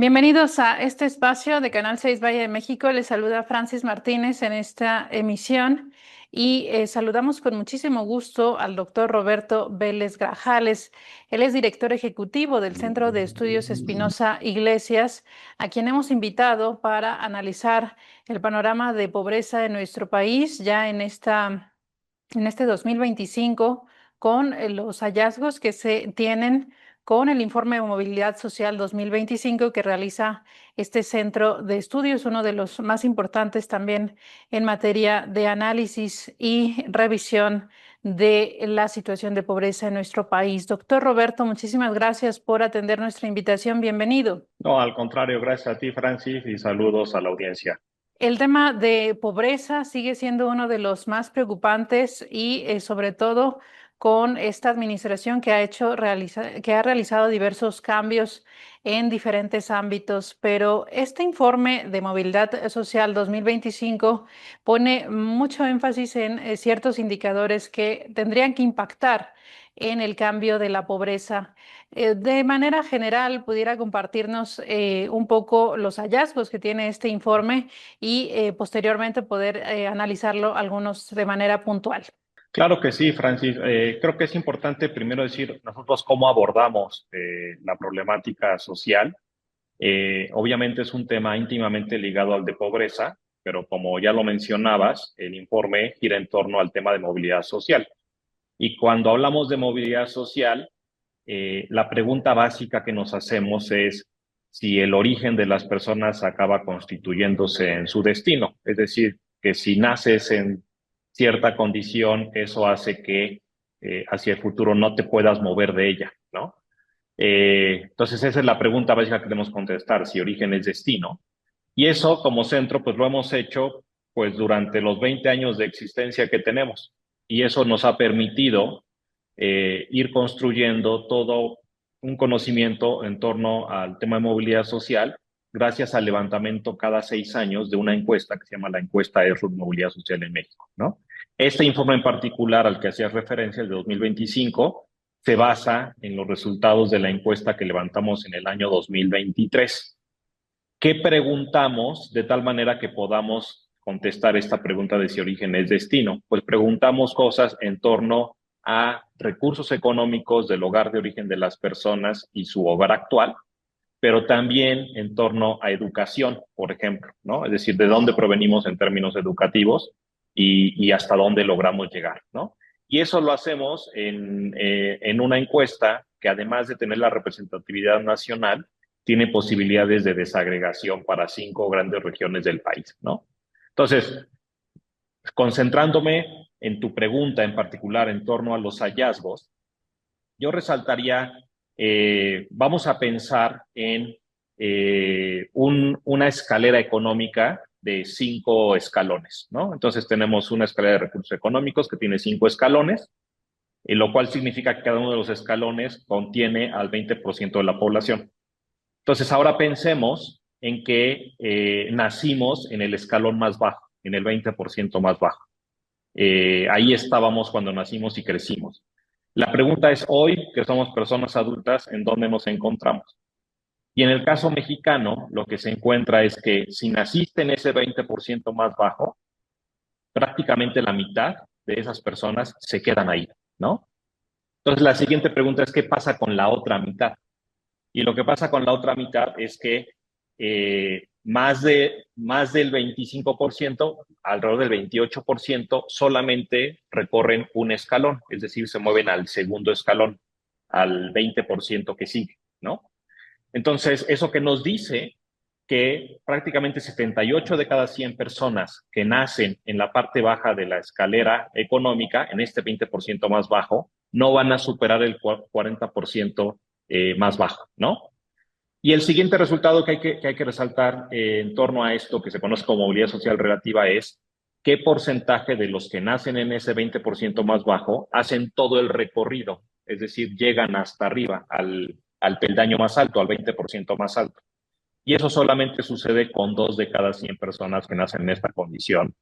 Bienvenidos a este espacio de Canal 6 Valle de México. Les saluda Francis Martínez en esta emisión y saludamos con muchísimo gusto al doctor Roberto Vélez Grajales. Él es director ejecutivo del Centro de Estudios Espinosa Iglesias, a quien hemos invitado para analizar el panorama de pobreza en nuestro país ya en este 2025 con los hallazgos que se tienen con el informe de movilidad social 2025 que realiza este centro de estudios, uno de los más importantes también en materia de análisis y revisión de la situación de pobreza en nuestro país. Doctor Roberto, muchísimas gracias por atender nuestra invitación. Bienvenido. No, al contrario, gracias a ti, Francis, y saludos a la audiencia. El tema de pobreza sigue siendo uno de los más preocupantes y sobre todo con esta administración que que ha realizado diversos cambios en diferentes ámbitos. Pero este informe de movilidad social 2025 pone mucho énfasis en ciertos indicadores que tendrían que impactar en el cambio de la pobreza. De manera general, pudiera compartirnos un poco los hallazgos que tiene este informe y posteriormente poder analizarlo algunos de manera puntual. Claro que sí, Francis. Creo que es importante primero decir nosotros cómo abordamos la problemática social. Obviamente es un tema íntimamente ligado al de pobreza, pero como ya lo mencionabas, el informe gira en torno al tema de movilidad social. Y cuando hablamos de movilidad social, la pregunta básica que nos hacemos es si el origen de las personas acaba constituyéndose en su destino. Es decir, que si naces en cierta condición, eso hace que hacia el futuro no te puedas mover de ella, ¿no? Entonces, esa es la pregunta básica que debemos contestar, si origen es destino. Y eso, como centro, pues lo hemos hecho pues durante los 20 años de existencia que tenemos. Y eso nos ha permitido ir construyendo todo un conocimiento en torno al tema de movilidad social, gracias al levantamiento cada 6 años de una encuesta que se llama la encuesta ERRUT Movilidad Social en México, ¿no? Este informe en particular al que hacías referencia, el de 2025, se basa en los resultados de la encuesta que levantamos en el año 2023. ¿Qué preguntamos de tal manera que podamos contestar esta pregunta de si origen es destino? Pues preguntamos cosas en torno a recursos económicos del hogar de origen de las personas y su hogar actual, pero también en torno a educación, por ejemplo, ¿no? Es decir, de dónde provenimos en términos educativos y hasta dónde logramos llegar, ¿no? Y eso lo hacemos en una encuesta que además de tener la representatividad nacional, tiene posibilidades de desagregación para 5 grandes regiones del país, ¿no? Entonces, concentrándome en tu pregunta en particular en torno a los hallazgos, yo resaltaría, vamos a pensar en una escalera económica de 5 escalones, ¿no? Entonces tenemos una escalera de recursos económicos que tiene 5 escalones, lo cual significa que cada uno de los escalones contiene al 20% de la población. Entonces ahora pensemos en que nacimos en el escalón más bajo, en el 20% más bajo. Ahí estábamos cuando nacimos y crecimos. La pregunta es hoy, que somos personas adultas, ¿en dónde nos encontramos? Y en el caso mexicano, lo que se encuentra es que si naciste en ese 20% más bajo, prácticamente la mitad de esas personas se quedan ahí, ¿no? Entonces la siguiente pregunta es, ¿qué pasa con la otra mitad? Y lo que pasa con la otra mitad es que más del 25%, alrededor del 28%, solamente recorren un escalón, es decir, se mueven al segundo escalón, al 20% que sigue, ¿no? Entonces, eso que nos dice que prácticamente 78 de cada 100 personas que nacen en la parte baja de la escalera económica, en este 20% más bajo, no van a superar el 40% más bajo, ¿no? Y el siguiente resultado que hay que resaltar en torno a esto que se conoce como movilidad social relativa es qué porcentaje de los que nacen en ese 20% más bajo hacen todo el recorrido, es decir, llegan hasta arriba, al peldaño más alto, al 20% más alto. Y eso solamente sucede con 2 de cada 100 personas que nacen en esta condición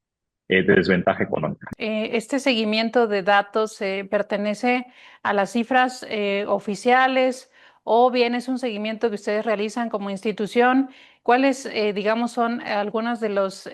de desventaja económica. Este seguimiento de datos pertenece a las cifras oficiales o bien es un seguimiento que ustedes realizan como institución? ¿Cuáles, digamos, son algunos de los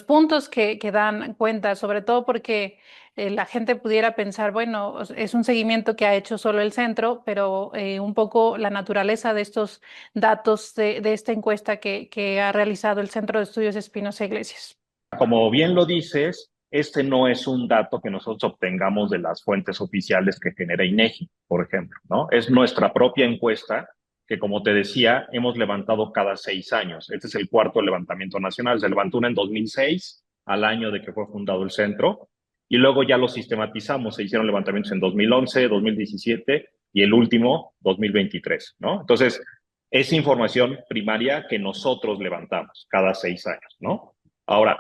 puntos que dan cuenta, sobre todo porque la gente pudiera pensar, bueno, es un seguimiento que ha hecho solo el centro, pero un poco la naturaleza de estos datos de esta encuesta que ha realizado el Centro de Estudios Espinosa Iglesias? Como bien lo dices, este no es un dato que nosotros obtengamos de las fuentes oficiales que genera INEGI, por ejemplo, ¿no? Es nuestra propia encuesta que, como te decía, hemos levantado cada 6 años. Este es el cuarto levantamiento nacional. Se levantó una en 2006, al año de que fue fundado el centro, y luego ya lo sistematizamos. Se hicieron levantamientos en 2011, 2017 y el último, 2023, ¿no? Entonces, es información primaria que nosotros levantamos cada 6 años, ¿no? Ahora,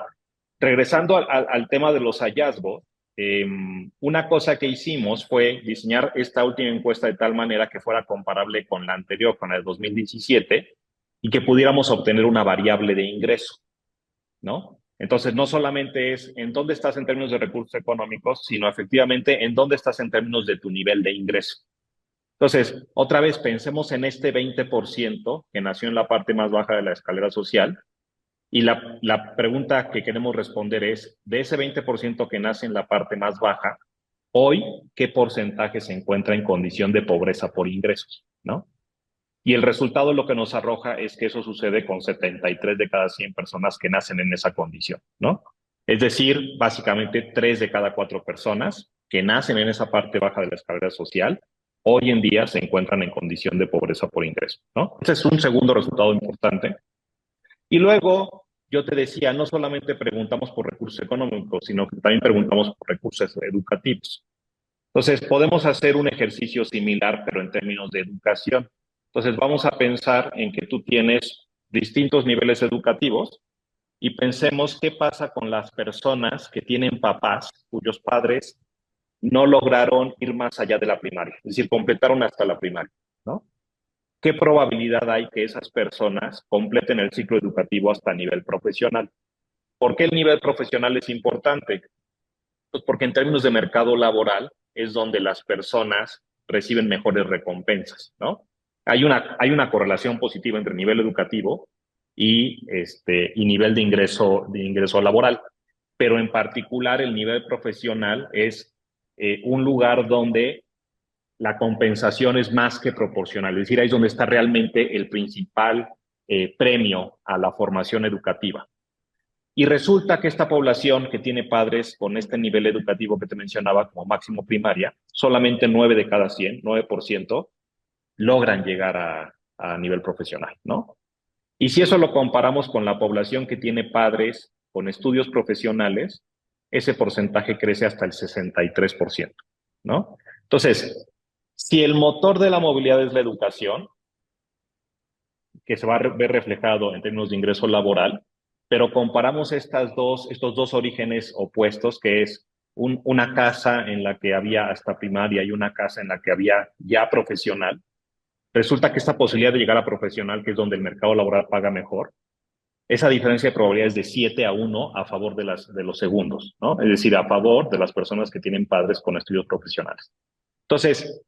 regresando al tema de los hallazgos, una cosa que hicimos fue diseñar esta última encuesta de tal manera que fuera comparable con la anterior, con la de 2017, y que pudiéramos obtener una variable de ingreso, ¿no? Entonces, no solamente es en dónde estás en términos de recursos económicos, sino efectivamente en dónde estás en términos de tu nivel de ingreso. Entonces, otra vez pensemos en este 20% que nació en la parte más baja de la escalera social, y la pregunta que queremos responder es, de ese 20% que nace en la parte más baja, hoy, ¿qué porcentaje se encuentra en condición de pobreza por ingresos? ¿No? Y el resultado lo que nos arroja es que eso sucede con 73 de cada 100 personas que nacen en esa condición, ¿no? Es decir, básicamente 3 de cada 4 personas que nacen en esa parte baja de la escalera social, hoy en día se encuentran en condición de pobreza por ingreso, ¿no? Ese es un segundo resultado importante. Y luego, yo te decía, no solamente preguntamos por recursos económicos, sino que también preguntamos por recursos educativos. Entonces, podemos hacer un ejercicio similar, pero en términos de educación. Entonces, vamos a pensar en que tú tienes distintos niveles educativos y pensemos qué pasa con las personas que tienen papás cuyos padres no lograron ir más allá de la primaria, es decir, completaron hasta la primaria, ¿no? ¿Qué probabilidad hay que esas personas completen el ciclo educativo hasta nivel profesional? ¿Por qué el nivel profesional es importante? Pues porque en términos de mercado laboral es donde las personas reciben mejores recompensas, ¿no? Hay una correlación positiva entre nivel educativo y nivel de ingreso laboral, pero en particular el nivel profesional es un lugar donde la compensación es más que proporcional, es decir, ahí es donde está realmente el principal premio a la formación educativa. Y resulta que esta población que tiene padres con este nivel educativo que te mencionaba como máximo primaria, solamente 9 de cada 100, 9%, logran llegar a nivel profesional, ¿no? Y si eso lo comparamos con la población que tiene padres con estudios profesionales, ese porcentaje crece hasta el 63%, ¿no? Entonces, si el motor de la movilidad es la educación, que se va a ver reflejado en términos de ingreso laboral, pero comparamos estos dos orígenes opuestos, que es una casa en la que había hasta primaria y una casa en la que había ya profesional, resulta que esta posibilidad de llegar a profesional, que es donde el mercado laboral paga mejor, esa diferencia de probabilidad es de 7-1 a favor de los segundos, ¿no? Es decir, a favor de las personas que tienen padres con estudios profesionales. Entonces,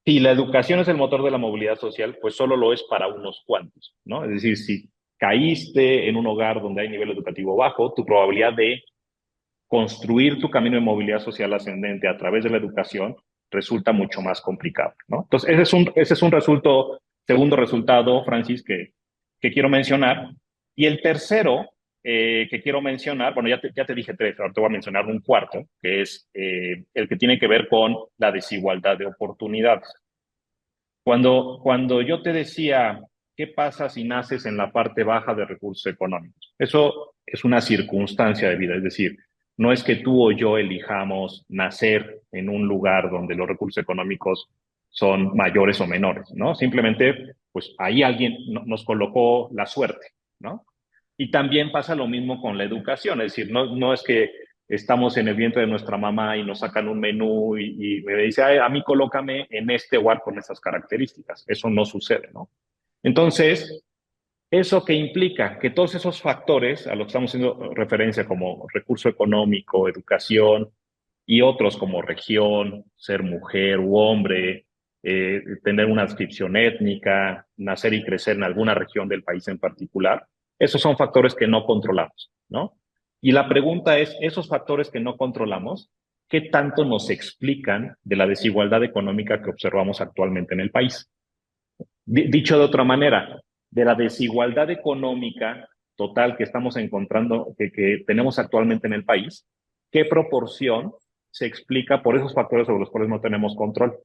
si la educación es el motor de la movilidad social, pues solo lo es para unos cuantos, ¿no? Es decir, si caíste en un hogar donde hay nivel educativo bajo, tu probabilidad de construir tu camino de movilidad social ascendente a través de la educación resulta mucho más complicado, ¿no? Entonces, ese es un segundo resultado, Francis, que quiero mencionar. Y el tercero que quiero mencionar, bueno, ya te dije tres, ahora te voy a mencionar un cuarto, que es el que tiene que ver con la desigualdad de oportunidades. Cuando yo te decía, ¿qué pasa si naces en la parte baja de recursos económicos? Eso es una circunstancia de vida, es decir, no es que tú o yo elijamos nacer en un lugar donde los recursos económicos son mayores o menores, ¿no? Simplemente, pues ahí alguien nos colocó la suerte, ¿no? Y también pasa lo mismo con la educación, es decir, no es que estamos en el vientre de nuestra mamá y nos sacan un menú y me dice, a mí colócame en este lugar con esas características. Eso no sucede, ¿no? Entonces, ¿eso qué implica? Que todos esos factores a los que estamos haciendo referencia como recurso económico, educación y otros como región, ser mujer u hombre, tener una adscripción étnica, nacer y crecer en alguna región del país en particular. Esos son factores que no controlamos, ¿no? Y la pregunta es, esos factores que no controlamos, ¿qué tanto nos explican de la desigualdad económica que observamos actualmente en el país? Dicho de otra manera, de la desigualdad económica total que estamos encontrando, que tenemos actualmente en el país, ¿qué proporción se explica por esos factores sobre los cuales no tenemos control?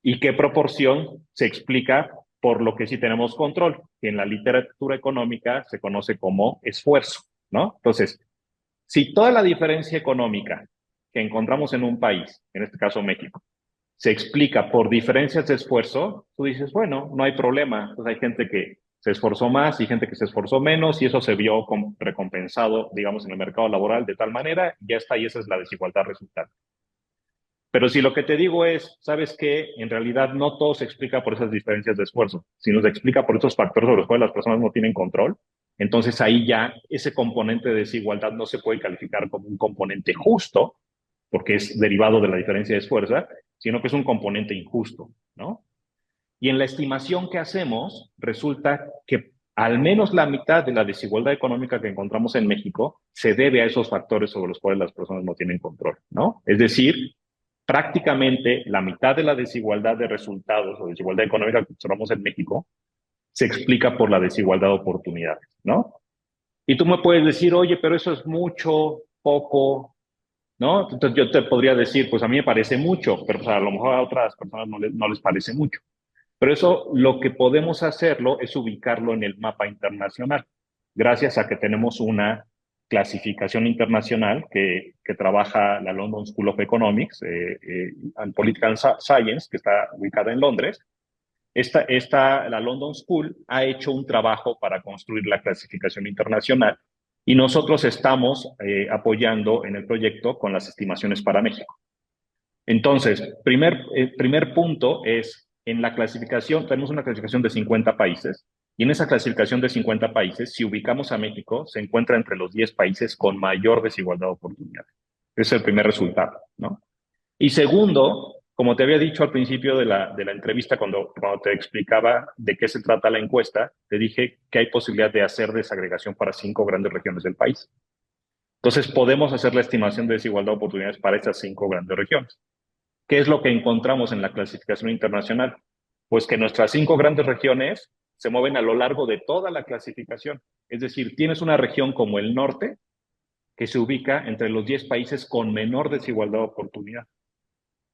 ¿Y qué proporción se explica por lo que sí tenemos control? Que en la literatura económica se conoce como esfuerzo, ¿no? Entonces, si toda la diferencia económica que encontramos en un país, en este caso México, se explica por diferencias de esfuerzo, tú dices, bueno, no hay problema. Pues hay gente que se esforzó más y gente que se esforzó menos y eso se vio recompensado, digamos, en el mercado laboral de tal manera, ya está, y esa es la desigualdad resultante. Pero si lo que te digo es, ¿sabes qué? En realidad no todo se explica por esas diferencias de esfuerzo, sino se explica por esos factores sobre los cuales las personas no tienen control. Entonces ahí ya ese componente de desigualdad no se puede calificar como un componente justo, porque es derivado de la diferencia de esfuerzo, sino que es un componente injusto, ¿no? Y en la estimación que hacemos, resulta que al menos la mitad de la desigualdad económica que encontramos en México se debe a esos factores sobre los cuales las personas no tienen control, ¿no? Es decir, prácticamente la mitad de la desigualdad de resultados o desigualdad económica que observamos en México se explica por la desigualdad de oportunidades, ¿no? Y tú me puedes decir, oye, pero eso es mucho, poco, ¿no? Entonces yo te podría decir, pues a mí me parece mucho, pero pues a lo mejor a otras personas no les parece mucho. Pero eso lo que podemos hacerlo es ubicarlo en el mapa internacional, gracias a que tenemos una clasificación internacional que trabaja la London School of Economics and Political Science, que está ubicada en Londres. La London School ha hecho un trabajo para construir la clasificación internacional y nosotros estamos apoyando en el proyecto con las estimaciones para México. Entonces, primer punto es, en la clasificación, tenemos una clasificación de 50 países, y en esa clasificación de 50 países, si ubicamos a México, se encuentra entre los 10 países con mayor desigualdad de oportunidades. Ese es el primer resultado, ¿no? Y segundo, como te había dicho al principio de la entrevista, cuando te explicaba de qué se trata la encuesta, te dije que hay posibilidad de hacer desagregación para 5 grandes regiones del país. Entonces, podemos hacer la estimación de desigualdad de oportunidades para esas 5 grandes regiones. ¿Qué es lo que encontramos en la clasificación internacional? Pues que nuestras 5 grandes regiones se mueven a lo largo de toda la clasificación. Es decir, tienes una región como el norte que se ubica entre los 10 países con menor desigualdad de oportunidad.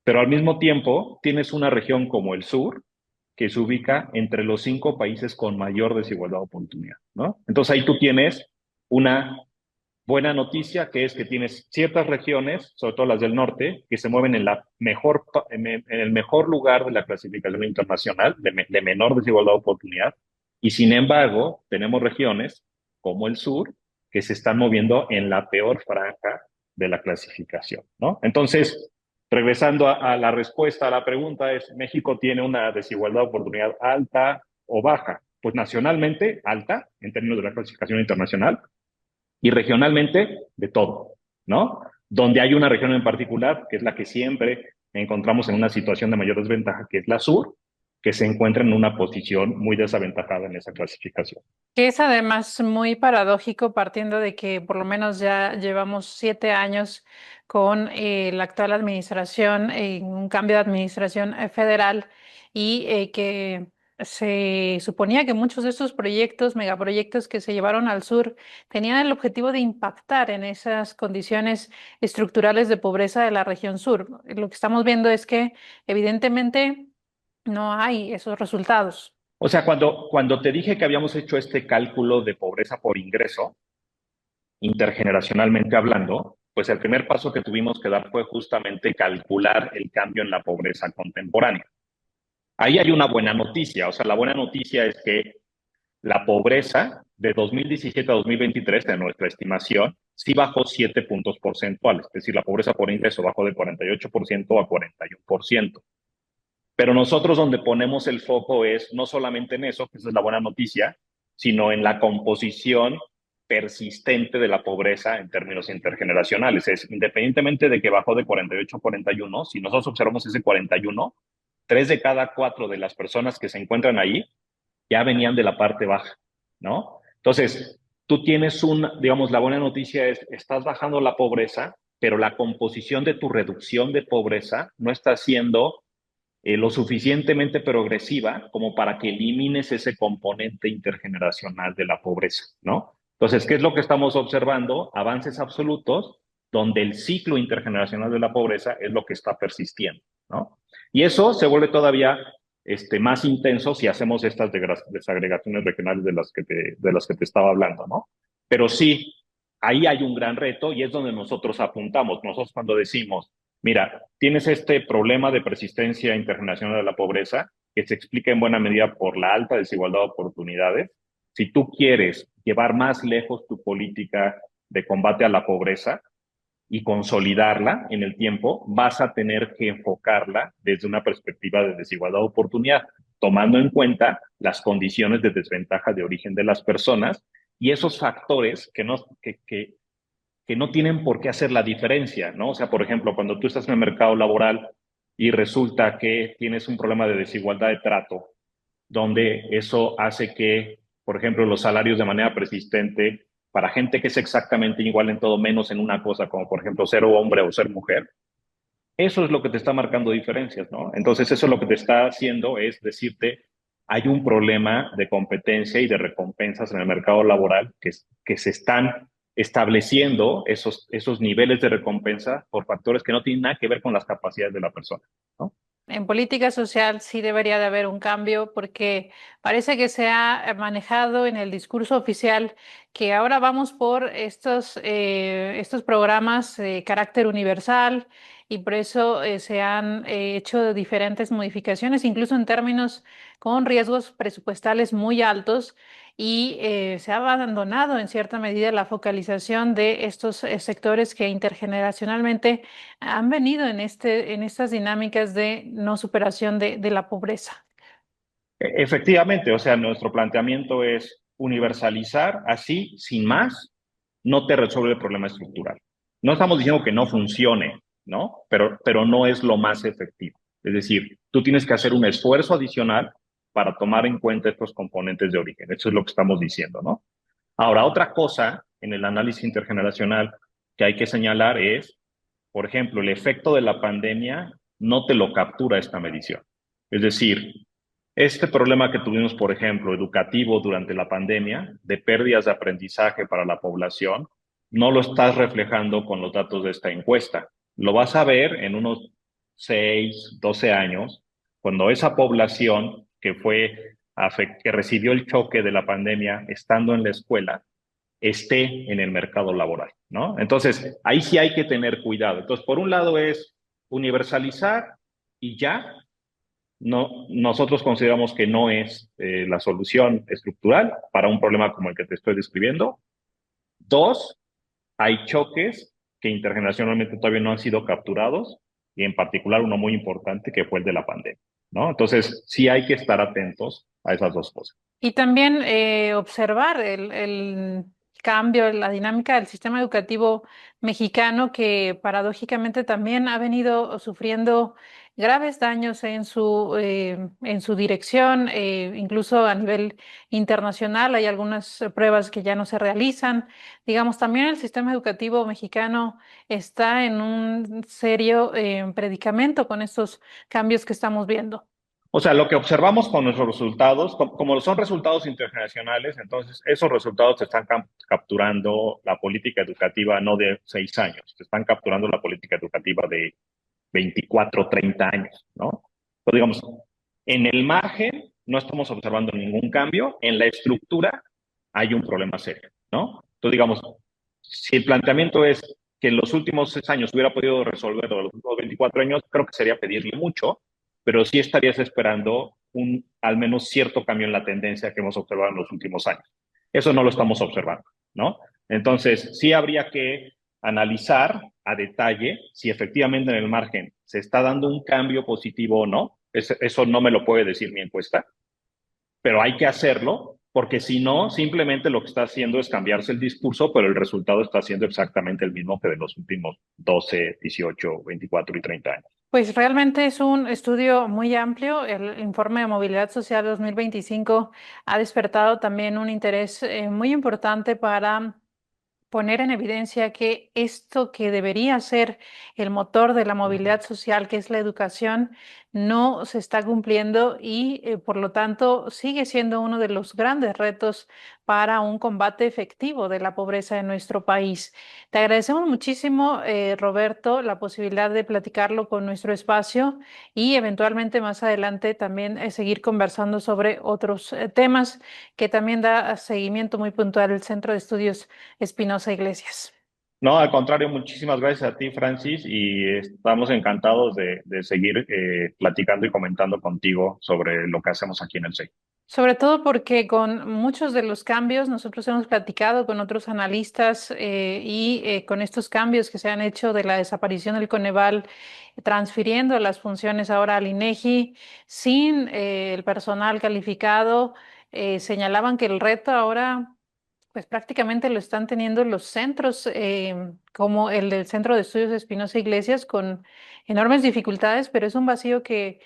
Pero al mismo tiempo tienes una región como el sur que se ubica entre los 5 países con mayor desigualdad de oportunidad, ¿no? Entonces ahí tú tienes una buena noticia, que es que tienes ciertas regiones, sobre todo las del norte, que se mueven en el mejor lugar de la clasificación internacional, de menor desigualdad de oportunidad, y sin embargo, tenemos regiones como el sur, que se están moviendo en la peor franja de la clasificación, ¿no? Entonces, regresando a la respuesta a la pregunta es, ¿México tiene una desigualdad de oportunidad alta o baja? Pues nacionalmente alta, en términos de la clasificación internacional, y regionalmente de todo, ¿no? Donde hay una región en particular, que es la que siempre encontramos en una situación de mayor desventaja, que es la sur, que se encuentra en una posición muy desaventajada en esa clasificación. Que es además muy paradójico partiendo de que por lo menos ya llevamos 7 años con la actual administración, un cambio de administración federal y que se suponía que muchos de estos proyectos, megaproyectos que se llevaron al sur, tenían el objetivo de impactar en esas condiciones estructurales de pobreza de la región sur. Lo que estamos viendo es que evidentemente no hay esos resultados. O sea, cuando te dije que habíamos hecho este cálculo de pobreza por ingreso, intergeneracionalmente hablando, pues el primer paso que tuvimos que dar fue justamente calcular el cambio en la pobreza contemporánea. Ahí hay una buena noticia, o sea, la buena noticia es que la pobreza de 2017 a 2023, en nuestra estimación, sí bajó 7 puntos porcentuales, es decir, la pobreza por ingreso bajó de 48% a 41%. Pero nosotros donde ponemos el foco es no solamente en eso, que esa es la buena noticia, sino en la composición persistente de la pobreza en términos intergeneracionales. Es independientemente de que bajó de 48 a 41, si nosotros observamos ese 41, 3 de cada 4 de las personas que se encuentran ahí ya venían de la parte baja, ¿no? Entonces, tú tienes digamos, la buena noticia es, estás bajando la pobreza, pero la composición de tu reducción de pobreza no está siendo lo suficientemente progresiva como para que elimines ese componente intergeneracional de la pobreza, ¿no? Entonces, ¿qué es lo que estamos observando? Avances absolutos donde el ciclo intergeneracional de la pobreza es lo que está persistiendo, ¿no? Y eso se vuelve todavía más intenso si hacemos estas desagregaciones regionales de las que te estaba hablando, ¿no? Pero sí, ahí hay un gran reto y es donde nosotros apuntamos. Nosotros cuando decimos, mira, tienes este problema de persistencia internacional de la pobreza que se explica en buena medida por la alta desigualdad de oportunidades. Si tú quieres llevar más lejos tu política de combate a la pobreza y consolidarla en el tiempo, vas a tener que enfocarla desde una perspectiva de desigualdad de oportunidad, tomando en cuenta las condiciones de desventaja de origen de las personas y esos factores que no tienen por qué hacer la diferencia, ¿no? O sea, por ejemplo, cuando tú estás en el mercado laboral y resulta que tienes un problema de desigualdad de trato, donde eso hace que, por ejemplo, los salarios de manera persistente para gente que es exactamente igual en todo menos en una cosa, como por ejemplo ser hombre o ser mujer, eso es lo que te está marcando diferencias, ¿no? Entonces eso lo que te está haciendo es decirte, hay un problema de competencia y de recompensas en el mercado laboral que se están estableciendo esos niveles de recompensa por factores que no tienen nada que ver con las capacidades de la persona, ¿no? En política social sí debería de haber un cambio porque parece que se ha manejado en el discurso oficial que ahora vamos por estos programas de carácter universal y por eso se han hecho diferentes modificaciones, incluso en términos con riesgos presupuestales muy altos y se ha abandonado en cierta medida la focalización de estos sectores que intergeneracionalmente han venido en estas dinámicas de no superación de la pobreza. Efectivamente, o sea, nuestro planteamiento es universalizar así, sin más, no te resuelve el problema estructural. No estamos diciendo que no funcione, ¿no? Pero no es lo más efectivo. Es decir, tú tienes que hacer un esfuerzo adicional para tomar en cuenta estos componentes de origen. Eso es lo que estamos diciendo, ¿no? Ahora, otra cosa en el análisis intergeneracional que hay que señalar es, por ejemplo, el efecto de la pandemia no te lo captura esta medición. Es decir, este problema que tuvimos, por ejemplo, educativo durante la pandemia, de pérdidas de aprendizaje para la población, no lo estás reflejando con los datos de esta encuesta. Lo vas a ver en unos 6, 12 años, cuando esa población que recibió el choque de la pandemia estando en la escuela, esté en el mercado laboral, ¿no? Entonces, ahí sí hay que tener cuidado. Entonces, por un lado es universalizar y ya, no, nosotros consideramos que no es la solución estructural para un problema como el que te estoy describiendo. Dos, hay choques que intergeneracionalmente todavía no han sido capturados y en particular uno muy importante que fue el de la pandemia, ¿no? Entonces, sí hay que estar atentos a esas dos cosas. Y también observar el cambio, la dinámica del sistema educativo mexicano que paradójicamente también ha venido sufriendo graves daños en su dirección, incluso a nivel internacional hay algunas pruebas que ya no se realizan. Digamos, también el sistema educativo mexicano está en un serio predicamento con estos cambios que estamos viendo. O sea, lo que observamos con nuestros resultados, como son resultados internacionales, entonces esos resultados se están capturando la política educativa no de 6 años, se están capturando la política educativa de 24, 30 años, ¿no? Entonces, digamos, en el margen no estamos observando ningún cambio, en la estructura hay un problema serio, ¿no? Entonces, digamos, si el planteamiento es que en los últimos 6 años hubiera podido resolver los últimos 24 años, creo que sería pedirle mucho, pero sí estarías esperando al menos cierto cambio en la tendencia que hemos observado en los últimos años. Eso no lo estamos observando, ¿no? Entonces, sí habría que analizar a detalle si efectivamente en el margen se está dando un cambio positivo o no. Eso no me lo puede decir mi encuesta, pero hay que hacerlo porque si no, simplemente lo que está haciendo es cambiarse el discurso, pero el resultado está siendo exactamente el mismo que de los últimos 12, 18, 24 y 30 años. Pues realmente es un estudio muy amplio. El informe de movilidad social 2025 ha despertado también un interés muy importante para poner en evidencia que esto que debería ser el motor de la movilidad social, que es la educación, no se está cumpliendo y por lo tanto sigue siendo uno de los grandes retos para un combate efectivo de la pobreza en nuestro país. Te agradecemos muchísimo, Roberto, la posibilidad de platicarlo con nuestro espacio y eventualmente más adelante también seguir conversando sobre otros temas que también da seguimiento muy puntual el Centro de Estudios Espinosa Iglesias. No, al contrario, muchísimas gracias a ti, Francis, y estamos encantados de seguir platicando y comentando contigo sobre lo que hacemos aquí en el SEI. Sobre todo porque con muchos de los cambios nosotros hemos platicado con otros analistas y con estos cambios que se han hecho de la desaparición del Coneval, transfiriendo las funciones ahora al INEGI sin el personal calificado, señalaban que el reto ahora pues prácticamente lo están teniendo los centros como el del Centro de Estudios Espinosa Iglesias con enormes dificultades, pero es un vacío que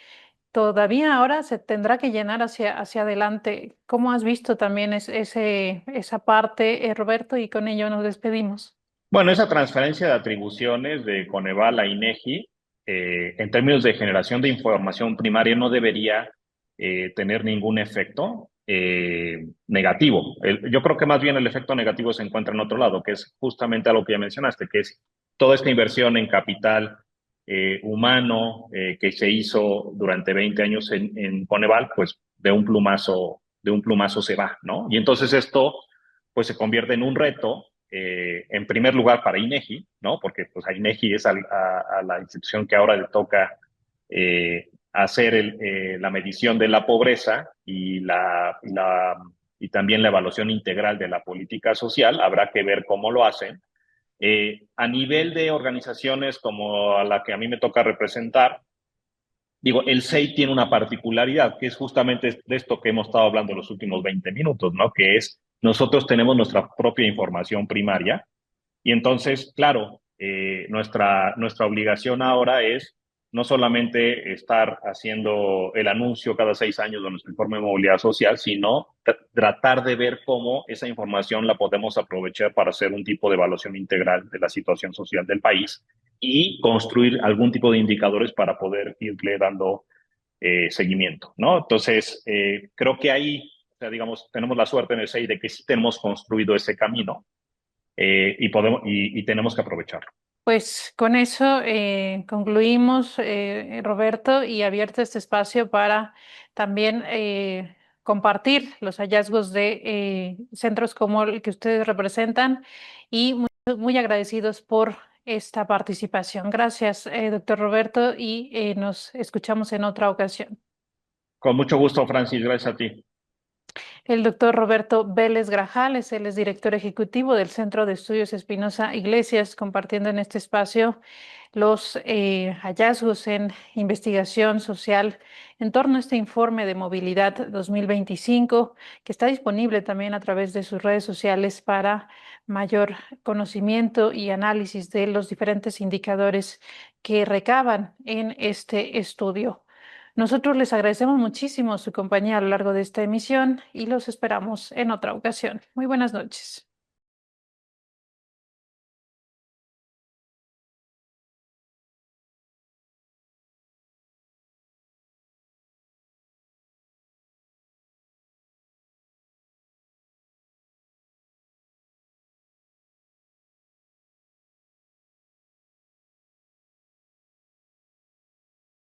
todavía ahora se tendrá que llenar hacia adelante. ¿Cómo has visto también esa parte, Roberto? Y con ello nos despedimos. Bueno, esa transferencia de atribuciones de Coneval a INEGI, en términos de generación de información primaria, no debería tener ningún efecto negativo. Yo creo que más bien el efecto negativo se encuentra en otro lado, que es justamente algo que ya mencionaste, que es toda esta inversión en capital humano que se hizo durante 20 años en Coneval, pues de un plumazo se va, ¿no? Y entonces esto pues se convierte en un reto en primer lugar para INEGI, ¿no? Porque pues a INEGI es a la institución que ahora le toca hacer la medición de la pobreza y también la evaluación integral de la política social. Habrá que ver cómo lo hacen. A nivel de organizaciones como a la que a mí me toca representar, digo, el SEI tiene una particularidad, que es justamente de esto que hemos estado hablando en los últimos 20 minutos, ¿no? Que es, nosotros tenemos nuestra propia información primaria y entonces, claro, nuestra obligación ahora es no solamente estar haciendo el anuncio cada 6 años de nuestro informe de movilidad social, sino tratar de ver cómo esa información la podemos aprovechar para hacer un tipo de evaluación integral de la situación social del país y construir algún tipo de indicadores para poder irle dando seguimiento, ¿no? Entonces, creo que ahí, o sea, digamos, tenemos la suerte en el SEI de que sí tenemos construido ese camino y tenemos que aprovecharlo. Pues con eso concluimos, Roberto, y abierto este espacio para también compartir los hallazgos de centros como el que ustedes representan y muy agradecidos por esta participación. Gracias, doctor Roberto, y nos escuchamos en otra ocasión. Con mucho gusto, Francis, gracias a ti. El doctor Roberto Vélez Grajales, él es director ejecutivo del Centro de Estudios Espinosa Iglesias, compartiendo en este espacio los hallazgos en investigación social en torno a este informe de movilidad 2025, que está disponible también a través de sus redes sociales para mayor conocimiento y análisis de los diferentes indicadores que recaban en este estudio. Nosotros les agradecemos muchísimo su compañía a lo largo de esta emisión y los esperamos en otra ocasión. Muy buenas noches.